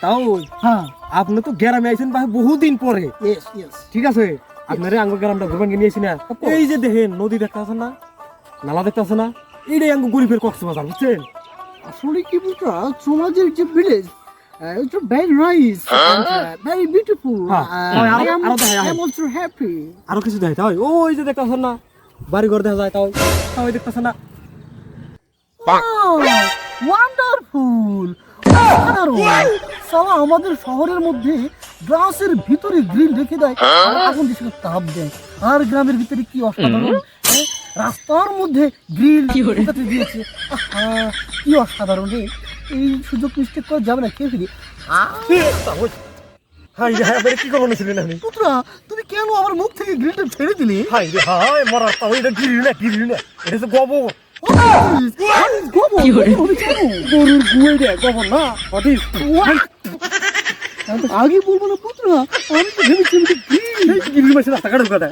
তাও হ্যাঁ আপনি তো গ্রামে আইছেন ভাই বহুদিন পরে, ইয়েস ইয়েস ঠিক আছে? আপনারে আঙ্গ গ্রামটা ঘুরবান নিয়ে আসি না। এই যে দেখেন নদী দেখতে আছে না, নালা দেখতে আছে না, এইটাই আঙ্গ গরিবের কক্সবাজার, বুঝছেন? আসলে কি বলতো তোমাদের যে village it's very nice and very beautiful. হ্যাঁ, আরো দেখা যায়। I'm also happy. আরো কিছু দেখতে হয়, ওই যে দেখতে আছে না বাড়ি ঘর দেখা যায়, তাও তাও দেখতে আছে না। Wow, wonderful. সালা আমাদের শহরের মধ্যে গ্লাসের ভিতরে গ্রিল রেখে দেয় আর আগুন দিয়ে সেটা তাপ দেয়, আর গ্রামের ভিতরে কি অসাধারণ রাস্তার মধ্যে গ্রিল দিয়েছে। আহা, কি অসাধারণ রে! এই সুযোগ মিস্টেক করা যাবে না, কে ফিরি। হাই রে হাই, কি করবো ছিলেন আপনি? পুত্রা, তুমি কেন আমার মুখ থেকে গ্রিলটা ছেড়ে দিলে? হাই রে হাই, মরা তাও এটা গিরি না, এটা তো গোবর। গরুর গুয়ে রে গোবর না, অটিস। আগে বলবো না পুত্রা, আমি তো ভেবেছি গিরি মাসে রাস্তা কাটুক কথা।